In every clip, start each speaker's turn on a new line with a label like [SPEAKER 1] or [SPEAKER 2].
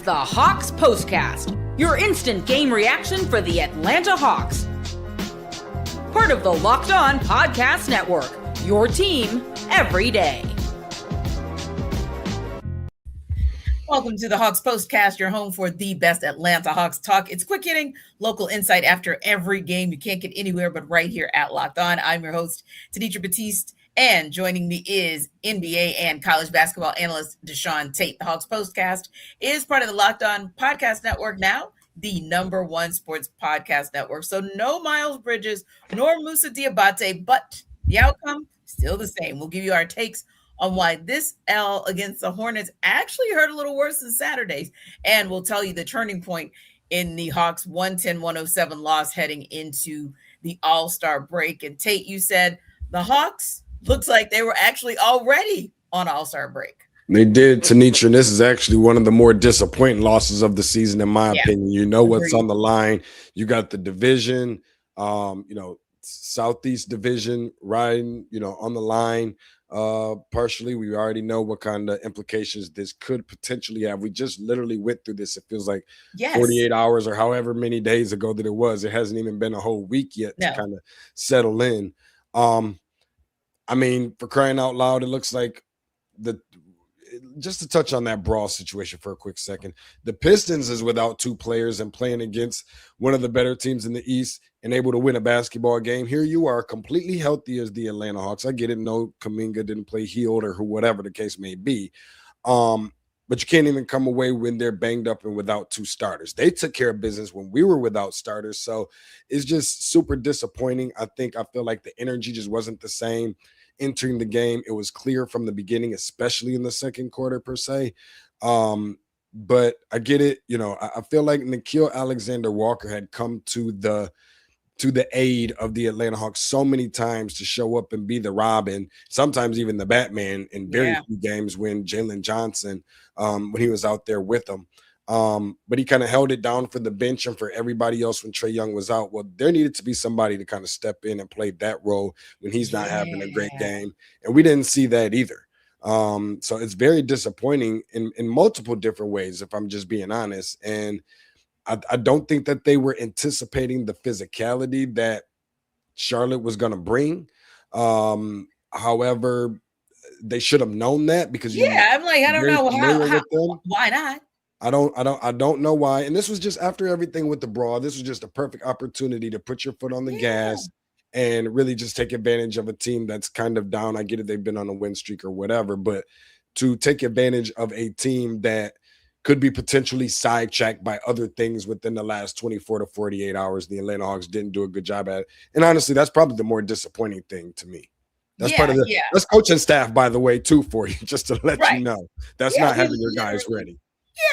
[SPEAKER 1] the HAWKS POSTCAST, your instant game reaction for the Atlanta Hawks. Part of the Locked On Podcast Network, your team every day.
[SPEAKER 2] Welcome to the HAWKS POSTCAST, your home for the best Atlanta Hawks talk. It's quick hitting, local insight after every game. You can't get anywhere but right here at Locked On. I'm your host, Tenitra Batiste, and joining me is NBA and college basketball analyst Deshaun Tate. The HAWKS POSTCAST is part of the Locked On Podcast Network now, the #1 sports podcast network. So no Miles Bridges nor Moussa Diabate, but the outcome still the same. We'll give you our takes on why this L against the Hornets actually hurt a little worse than Saturday's. And we'll tell you the turning point in the Hawks 110-107 loss heading into the All-Star break. And Tate, you said the Hawks looks like they were actually already on All-Star break.
[SPEAKER 3] They did, Tenitra, and this is actually one of the more disappointing losses of the season, in my opinion. You know what's on the line. You got the division, Southeast Division riding, on the line. Partially, we already know what kind of implications this could potentially have. We just literally went through this. It feels like 48 hours or however many days ago that it was. It hasn't even been a whole week yet to kind of settle in. I mean, for crying out loud, it looks like just to touch on that brawl situation for a quick second, the Pistons is without two players and playing against one of the better teams in the East and able to win a basketball game. Here you are, completely healthy as the Atlanta Hawks. I get it. No, Kuminga didn't play healed or whatever the case may be. But you can't even come away when they're banged up and without two starters. They took care of business when we were without starters. So it's just super disappointing. I feel like the energy just wasn't the same entering the game. It was clear from the beginning, especially in the second quarter per se. But I get it. I feel like Nickeil Alexander-Walker had come to the aid of the Atlanta Hawks so many times to show up and be the Robin, sometimes even the Batman in very few games when Jalen Johnson, when he was out there with them. But he kind of held it down for the bench and for everybody else when Trae Young was out. Well, there needed to be somebody to kind of step in and play that role when he's not having a great game. And we didn't see that either. So it's very disappointing in multiple different ways, if I'm just being honest. And I don't think that they were anticipating the physicality that Charlotte was going to bring. However, they should have known that because
[SPEAKER 2] I'm like, I don't know why not.
[SPEAKER 3] I don't know why. And this was just after everything with the brawl. This was just a perfect opportunity to put your foot on the gas and really just take advantage of a team that's kind of down. I get it, they've been on a win streak or whatever, but to take advantage of a team that could be potentially sidetracked by other things within the last 24 to 48 hours. The Atlanta Hawks didn't do a good job at it. And honestly, that's probably the more disappointing thing to me. That's part of that's coaching staff, by the way, too, for you, just to let you know. That's not having your guys ready.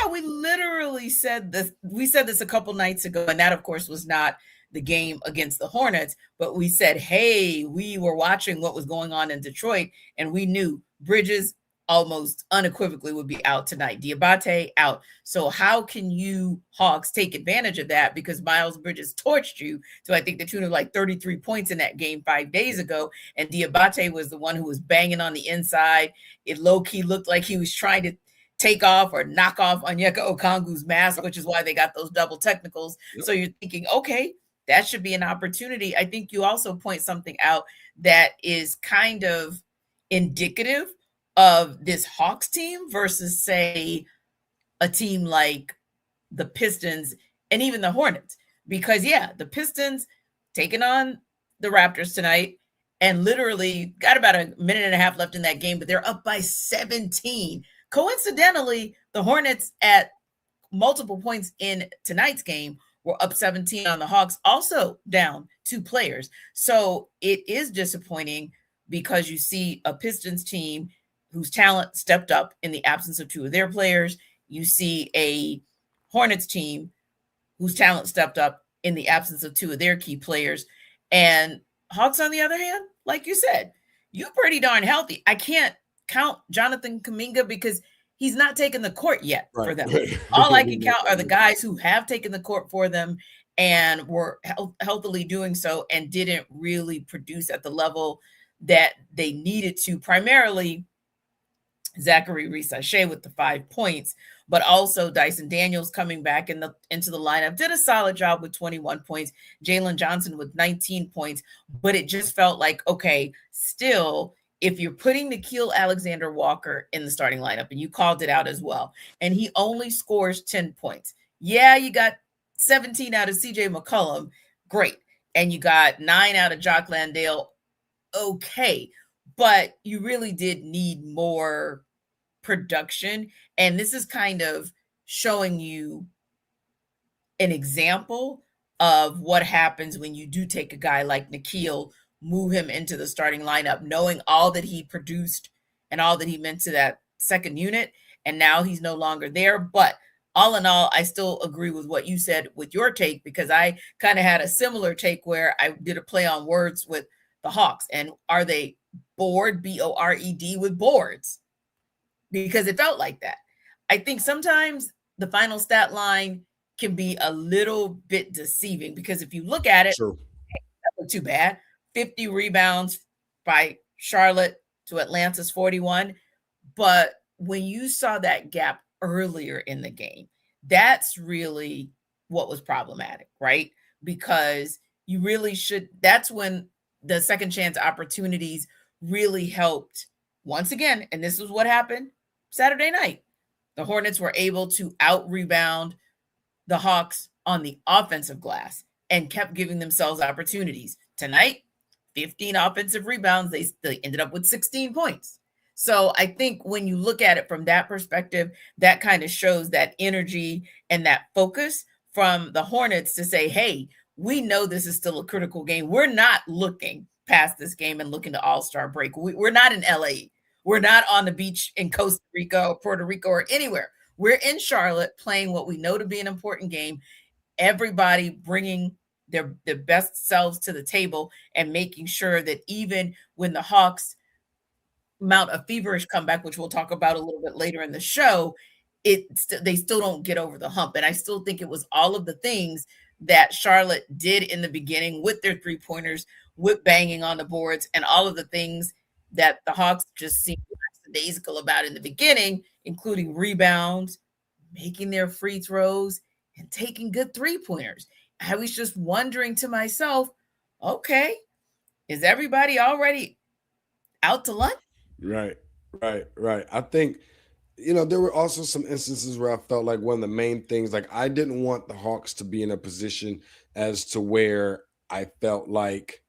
[SPEAKER 2] Yeah, we literally said this. We said this a couple nights ago, and that, of course, was not the game against the Hornets. But we said, hey, we were watching what was going on in Detroit, and we knew Bridges almost unequivocally would be out tonight. Diabate out. So how can you Hawks take advantage of that? Because Miles Bridges torched you to, I think, the tune of like 33 points in that game 5 days ago. And Diabate was the one who was banging on the inside. It low-key looked like he was trying to take off or knock off Onyeka Okongwu's mask, which is why they got those double technicals. So you're thinking, okay, that should be an opportunity. I think you also point something out that is kind of indicative of this Hawks team versus, say, a team like the Pistons and even the Hornets. Because, the Pistons taking on the Raptors tonight and literally got about a minute and a half left in that game, but they're up by 17. Coincidentally, the Hornets at multiple points in tonight's game were up 17 on the Hawks, also down 2 players. So it is disappointing because you see a Pistons team whose talent stepped up in the absence of 2 of their players. You see a Hornets team whose talent stepped up in the absence of 2 of their key players. And Hawks, on the other hand, like you said, you're pretty darn healthy. I can't count Jonathan Kuminga because he's not taking the court yet for them. All I can count are the guys who have taken the court for them and were healthily doing so and didn't really produce at the level that they needed to, primarily Zachary Reese-Shea with the 5 points. but also Dyson Daniels coming back into the lineup did a solid job with 21 points. Jalen Johnson with 19 points, but it just felt like, okay, still, if you're putting Nickeil Alexander-Walker in the starting lineup, and you called it out as well, and he only scores 10 points. Yeah, you got 17 out of CJ McCollum. Great. And you got 9 out of Jock Landale. Okay. But you really did need more production. And this is kind of showing you an example of what happens when you do take a guy like Nickeil, move him into the starting lineup, knowing all that he produced and all that he meant to that second unit. And now he's no longer there. But all in all, I still agree with what you said with your take, because I kind of had a similar take where I did a play on words with the Hawks. And are they bored, B-O-R-E-D, with boards? Because it felt like that. I think sometimes the final stat line can be a little bit deceiving, because if you look at it,
[SPEAKER 3] True.
[SPEAKER 2] That wasn't too bad. 50 rebounds by Charlotte to Atlanta's 41. But when you saw that gap earlier in the game, that's really what was problematic, right? Because you really should, that's when the second chance opportunities really helped once again. And this was what happened Saturday night. The Hornets were able to out-rebound the Hawks on the offensive glass and kept giving themselves opportunities. Tonight, 15 offensive rebounds. They ended up with 16 points. So I think when you look at it from that perspective, that kind of shows that energy and that focus from the Hornets to say, hey, we know this is still a critical game. We're not looking past this game and looking to all-star break. We're not in LA. We're not on the beach in Costa Rica or Puerto Rico or anywhere. We're in Charlotte playing what we know to be an important game. Everybody bringing their best selves to the table and making sure that even when the Hawks mount a feverish comeback, which we'll talk about a little bit later in the show, they still don't get over the hump. And I still think it was all of the things that Charlotte did in the beginning with their three-pointers, with banging on the boards, and all of the things that the Hawks just seemed lackadaisical about in the beginning, including rebounds, making their free throws, and taking good three-pointers. I was just wondering to myself, okay, is everybody already out to lunch?
[SPEAKER 3] Right. I think, there were also some instances where I felt like one of the main things, like I didn't want the Hawks to be in a position as to where I felt like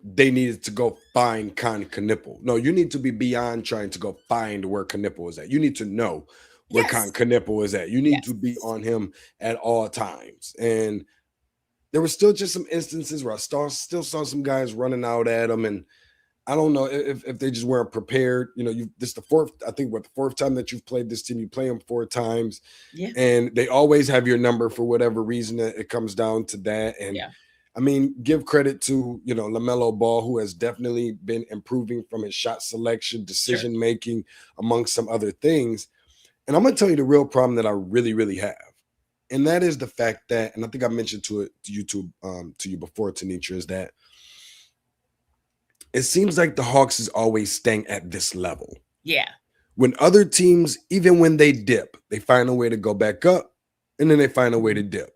[SPEAKER 3] they needed to go find Knipple. No, you need to be beyond trying to go find where Knipple is at. You need to know where Knipple is at. You need to be on him at all times. And there were still just some instances where I still saw some guys running out at him, and I don't know if they just weren't prepared. This is the fourth time that you've played this team. You play them 4 times, and they always have your number for whatever reason. It comes down to that. And I mean, give credit to, LaMelo Ball, who has definitely been improving from his shot selection, decision making, amongst some other things. And I'm going to tell you the real problem that I really, really have. And that is the fact that, and I think I mentioned to you before, Tanitra, is that it seems like the Hawks is always staying at this level.
[SPEAKER 2] Yeah.
[SPEAKER 3] When other teams, even when they dip, they find a way to go back up, and then they find a way to dip.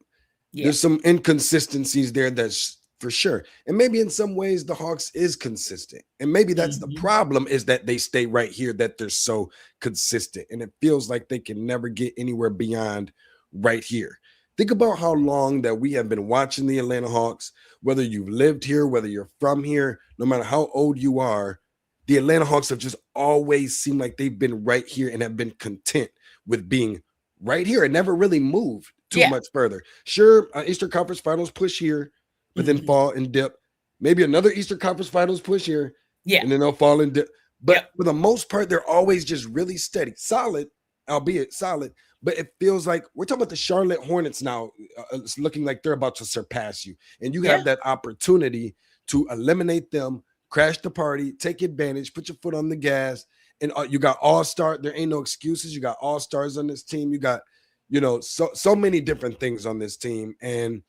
[SPEAKER 3] Yeah. There's some inconsistencies there, that's for sure. And maybe in some ways the Hawks is consistent. And maybe that's the problem, is that they stay right here, that they're so consistent. And it feels like they can never get anywhere beyond right here. Think about how long that we have been watching the Atlanta Hawks, whether you've lived here, whether you're from here, no matter how old you are, the Atlanta Hawks have just always seemed like they've been right here and have been content with being right here and never really moved too much further. Sure, Eastern Conference Finals push here, but then fall and dip. Maybe another Eastern Conference Finals push here, and then they'll fall and dip. But for the most part, they're always just really steady, solid, albeit solid. But it feels like we're talking about the Charlotte Hornets now. It's looking like they're about to surpass you. And you have that opportunity to eliminate them, crash the party, take advantage, put your foot on the gas. And you got all-star. There ain't no excuses. You got all-stars on this team. You got, so many different things on this team. And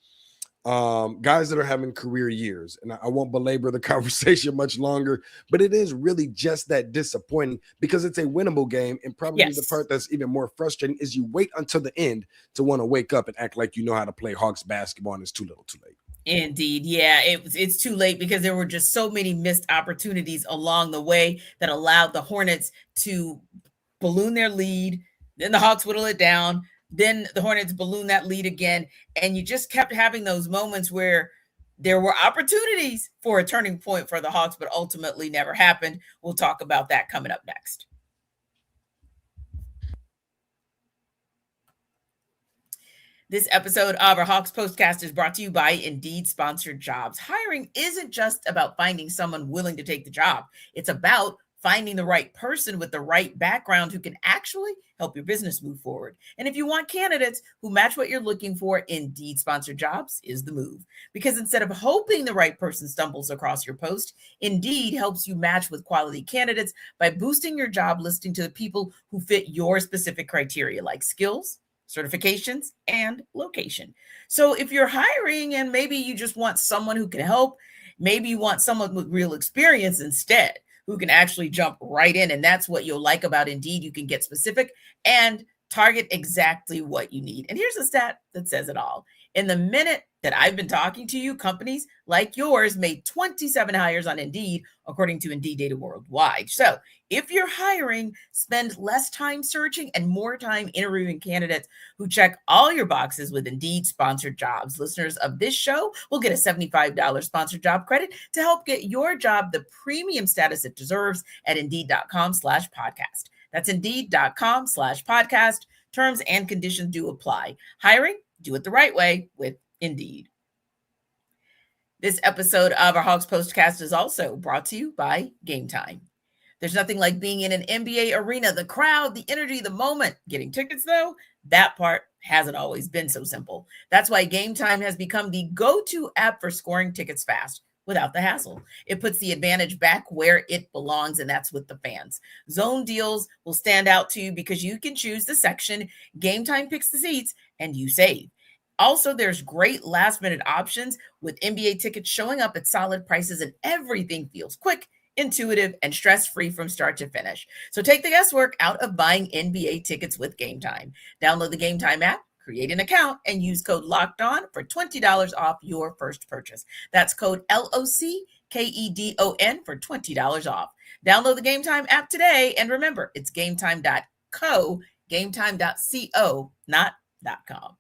[SPEAKER 3] guys that are having career years. And I won't belabor the conversation much longer, but it is really just that disappointing because it's a winnable game. And probably the part that's even more frustrating is you wait until the end to want to wake up and act like you know how to play Hawks basketball, and it's too little too late.
[SPEAKER 2] Indeed. Yeah, it's too late because there were just so many missed opportunities along the way that allowed the Hornets to balloon their lead. Then the Hawks whittle it down. Then the Hornets balloon that lead again. And you just kept having those moments where there were opportunities for a turning point for the Hawks, but ultimately never happened. We'll talk about that coming up next. This episode of our HAWKS POSTCAST is brought to you by Indeed Sponsored Jobs. Hiring isn't just about finding someone willing to take the job. It's about finding the right person with the right background who can actually help your business move forward. And if you want candidates who match what you're looking for, Indeed Sponsored Jobs is the move. Because instead of hoping the right person stumbles across your post, Indeed helps you match with quality candidates by boosting your job listing to the people who fit your specific criteria, like skills, certifications, and location. So if you're hiring and maybe you just want someone who can help, maybe you want someone with real experience instead, who can actually jump right in. And that's what you'll like about Indeed. You can get specific and target exactly what you need. And here's a stat that says it all. In the minute that I've been talking to you, companies like yours made 27 hires on Indeed, according to Indeed data worldwide. So if you're hiring, spend less time searching and more time interviewing candidates who check all your boxes with Indeed Sponsored Jobs. Listeners of this show will get a $75 sponsored job credit to help get your job the premium status it deserves at Indeed.com/podcast. That's Indeed.com/podcast. Terms and conditions do apply. Hiring? Do it the right way with Indeed. This episode of our HAWKS POSTCAST is also brought to you by Game Time. There's nothing like being in an NBA arena, the crowd, the energy, the moment. Getting tickets, though, that part hasn't always been so simple. That's why Game Time has become the go-to app for scoring tickets fast without the hassle. It puts the advantage back where it belongs, and that's with the fans. Zone deals will stand out to you because you can choose the section, Game Time picks the seats, and you save. Also, there's great last-minute options with NBA tickets showing up at solid prices, and everything feels quick, intuitive, and stress-free from start to finish. So take the guesswork out of buying NBA tickets with Game Time. Download the Game Time app, create an account, and use code LOCKEDON for $20 off your first purchase. That's code LOCKEDON for $20 off. Download the Game Time app today, and remember, it's gametime.co, gametime.co, not .com.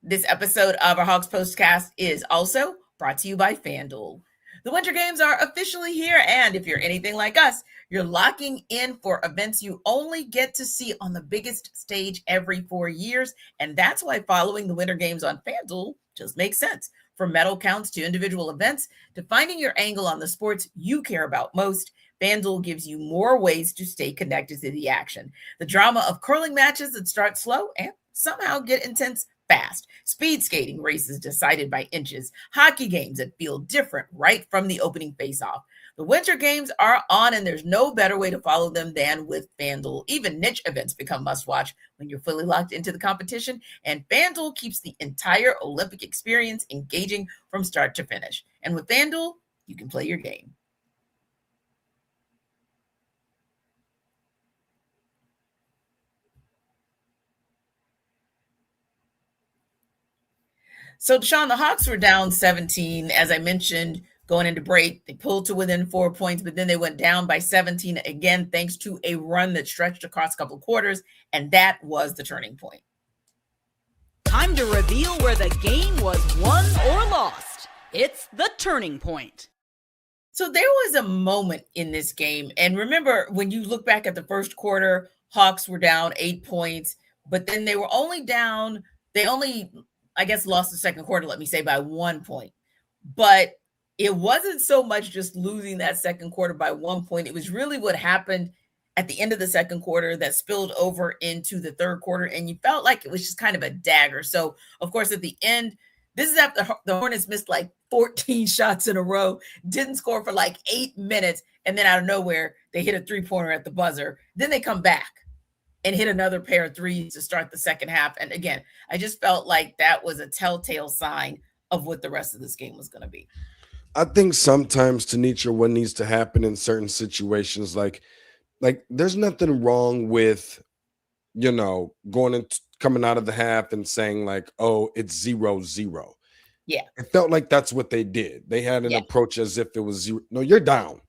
[SPEAKER 2] This episode of our HAWKS POSTCAST is also brought to you by FanDuel. The Winter Games are officially here, and if you're anything like us, you're locking in for events you only get to see on the biggest stage every 4 years, and that's why following the Winter Games on FanDuel just makes sense. From medal counts to individual events to finding your angle on the sports you care about most, FanDuel gives you more ways to stay connected to the action. The drama of curling matches that start slow and somehow get intense fast. Speed skating races decided by inches. Hockey games that feel different right from the opening face-off. The Winter Games are on, and there's no better way to follow them than with FanDuel. Even niche events become must-watch when you're fully locked into the competition, and FanDuel keeps the entire Olympic experience engaging from start to finish. And with FanDuel, you can play your game. So, Deshaun, the Hawks were down 17. As I mentioned, going into break, they pulled to within 4 points, but then they went down by 17 again, thanks to a run that stretched across a couple of quarters, and that was the turning point.
[SPEAKER 1] Time to reveal where the game was won or lost. It's the turning point.
[SPEAKER 2] So there was a moment in this game, and remember, when you look back at the first quarter, Hawks were down 8 points, but then they were only down, I guess lost the second quarter, let me say, by 1 point. But it wasn't so much just losing that second quarter by 1 point. It was really what happened at the end of the second quarter that spilled over into the third quarter. And you felt like it was just kind of a dagger. So, of course, at the end, this is after the Hornets missed like 14 shots in a row, didn't score for like 8 minutes. And then out of nowhere, they hit a three-pointer at the buzzer. Then they come back. and hit another pair of threes to start the second half. And again, I just felt like that was a telltale sign of what the rest of this game was going to be.
[SPEAKER 3] I think sometimes, Tanisha, what needs to happen in certain situations, like there's nothing wrong with, going and coming out of the half and saying like, oh, it's 0-0.
[SPEAKER 2] Yeah.
[SPEAKER 3] It felt like that's what they did. They had an approach as if it was 0. No, you're down.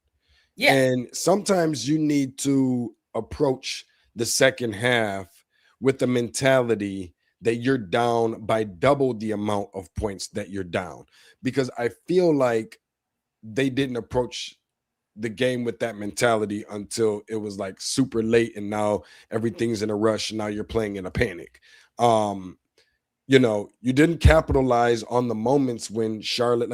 [SPEAKER 2] Yeah.
[SPEAKER 3] And sometimes you need to approach the second half with the mentality that you're down by double the amount of points that you're down. Because I feel like they didn't approach the game with that mentality until it was like super late, and now everything's in a rush, and now you're playing in a panic. You didn't capitalize on the moments when Charlotte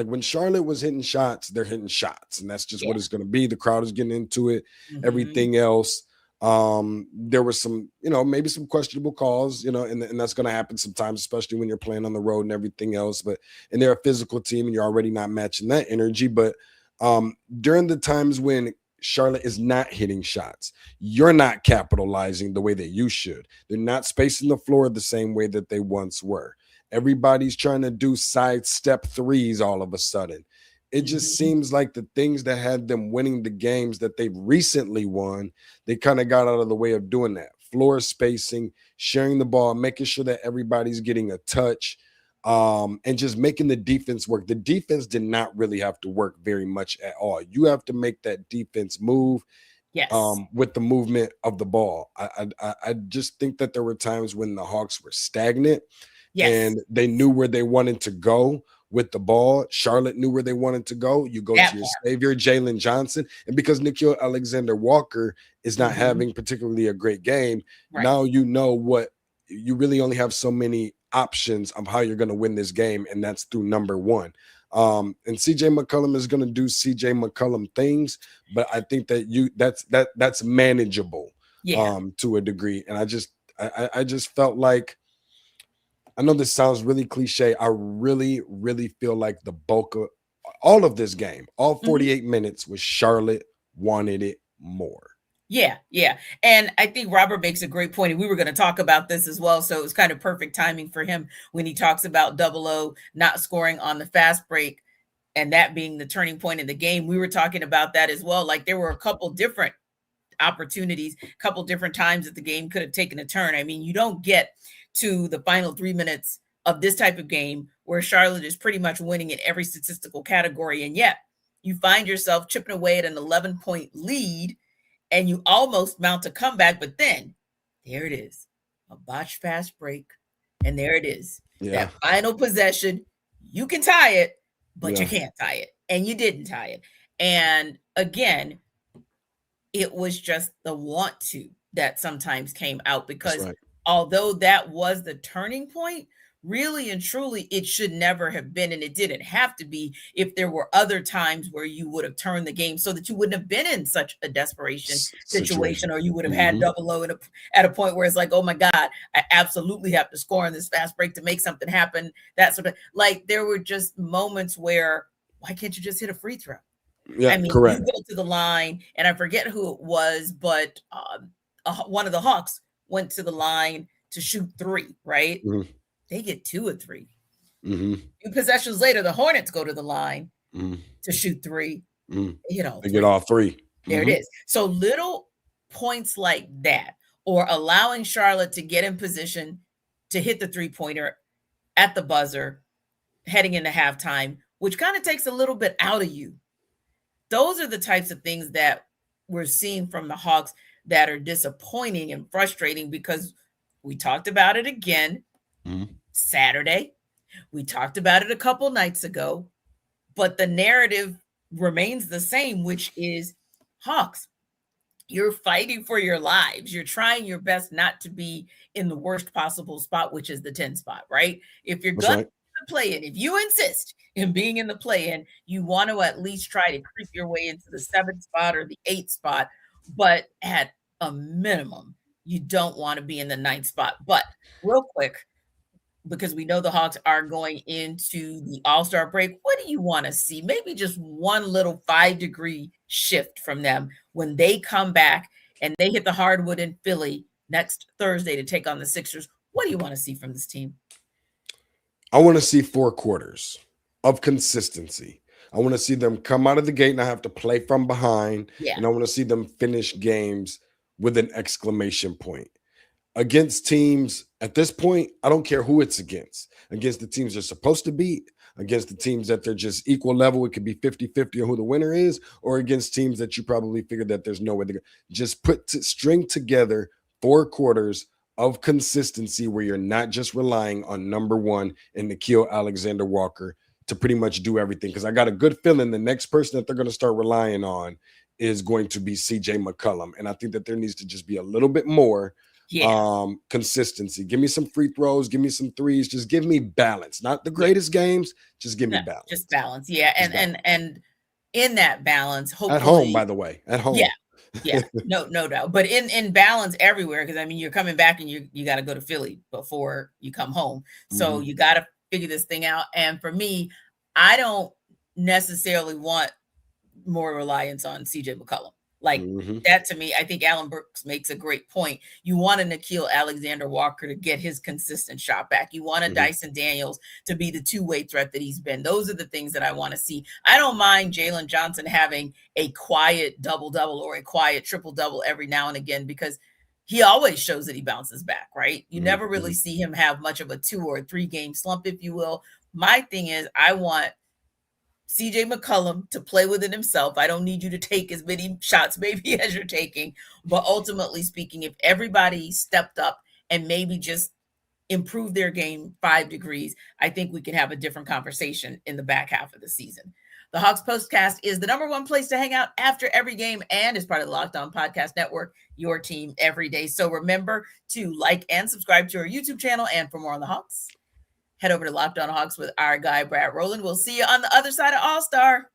[SPEAKER 3] was hitting shots, they're hitting shots, and that's just what it's going to be. The crowd is getting into it. Everything else, there were some, maybe some questionable calls, and that's going to happen sometimes, especially when you're playing on the road and everything else. And they're a physical team, and you're already not matching that energy. But during the times when Charlotte is not hitting shots, you're not capitalizing the way that you should. They're not spacing the floor the same way that they once were. Everybody's trying to do sidestep threes all of a sudden. It just seems like the things that had them winning the games that they've recently won, they kind of got out of the way of doing that. Floor spacing, sharing the ball, making sure that everybody's getting a touch, and just making the defense work. The defense did not really have to work very much at all. You have to make that defense move with the movement of the ball. I just think that there were times when the Hawks were stagnant and they knew where they wanted to go with the ball. Charlotte knew where they wanted to go. You go to your savior, Jalen Johnson. And because Nickeil Alexander-Walker is not having particularly a great game, now you know what you really only have so many options of how you're going to win this game, and that's through number one. And CJ McCollum is going to do CJ McCollum things, but I think that that's manageable to a degree. And I just felt like, I know this sounds really cliche, I really, really feel like the bulk of all of this game, all 48 minutes, was Charlotte wanted it more.
[SPEAKER 2] Yeah. And I think Robert makes a great point, and we were going to talk about this as well. So it was kind of perfect timing for him when he talks about 00 not scoring on the fast break and that being the turning point in the game. We were talking about that as well. Like, there were a couple different opportunities, a couple different times that the game could have taken a turn. I mean, you don't get to the final 3 minutes of this type of game where Charlotte is pretty much winning in every statistical category, and yet you find yourself chipping away at an 11-point lead, and you almost mount a comeback, but then there it is, a botched fast break, and there it is, that final possession. You can tie it, but you can't tie it, and you didn't tie it. And again, it was just the want to that sometimes came out, because although that was the turning point, really and truly, it should never have been, and it didn't have to be, if there were other times where you would have turned the game so that you wouldn't have been in such a desperation situation, or you would have had 00 at a point where it's like, oh my God, I absolutely have to score on this fast break to make something happen. That sort of, like, there were just moments where, why can't you just hit a free throw?
[SPEAKER 3] Yeah,
[SPEAKER 2] I mean,
[SPEAKER 3] correct.
[SPEAKER 2] You go to the line, and I forget who it was, but one of the Hawks went to the line to shoot 3, right? They get 2 of 3. 2 possessions later, the Hornets go to the line to shoot 3. They get all 3. There it is. So little points like that, or allowing Charlotte to get in position to hit the 3-pointer at the buzzer heading into halftime, which kind of takes a little bit out of you. Those are the types of things that we're seeing from the Hawks that are disappointing and frustrating, because we talked about it again Saturday. We talked about it a couple nights ago, but the narrative remains the same, which is, Hawks, you're fighting for your lives. You're trying your best not to be in the worst possible spot, which is the 10 spot, right? If you're going to play in, if you insist in being in the play-in, you want to at least try to creep your way into the 7th spot or the 8th spot, but at a minimum, you don't want to be in the 9th spot. But real quick, because we know the Hawks are going into the All-Star break, what do you want to see? Maybe just one little 5-degree shift from them when they come back and they hit the hardwood in Philly next Thursday to take on the Sixers. What do you want to see from this team?
[SPEAKER 3] I want to see 4 quarters of consistency. I want to see them come out of the gate and I have to play from behind.
[SPEAKER 2] Yeah.
[SPEAKER 3] And I want to see them finish games with an exclamation point. Against teams at this point, I don't care who it's against the teams they're supposed to beat, against the teams that they're just equal level. It could be 50-50 on who the winner is, or against teams that you probably figured that there's no way to go. Just string together 4 quarters of consistency where you're not just relying on number one and Nickeil Alexander-Walker to pretty much do everything. Because I got a good feeling the next person that they're going to start relying on is going to be CJ McCollum. And I think that there needs to just be a little bit more consistency. Give me some free throws, give me some threes, just give me balance. Not the greatest games, just give me balance.
[SPEAKER 2] Just balance. Yeah. And in that balance, hopefully
[SPEAKER 3] at home, by the way, at home.
[SPEAKER 2] Yeah, no doubt. But in balance everywhere, because I mean you're coming back and you got to go to Philly before you come home. So you got to figure this thing out. And for me, I don't necessarily want more reliance on CJ McCollum. Like that to me, I think Alan Brooks makes a great point. You want a Nickeil Alexander-Walker to get his consistent shot back. You want a Dyson Daniels to be the two-way threat that he's been. Those are the things that I want to see. I don't mind Jalen Johnson having a quiet double-double or a quiet triple-double every now and again, because he always shows that he bounces back, right? You never really see him have much of a 2 or 3 game slump, if you will. My thing is I want CJ McCollum to play within himself. I don't need you to take as many shots maybe as you're taking, but ultimately speaking, if everybody stepped up and maybe just improved their game 5 degrees, I think we can have a different conversation in the back half of the season. The Hawks Postcast is the number 1 place to hang out after every game and is part of the Locked On Podcast Network, your team every day. So remember to like and subscribe to our YouTube channel. And for more on the Hawks, head over to Locked On Hawks with our guy, Brad Rowland. We'll see you on the other side of All-Star.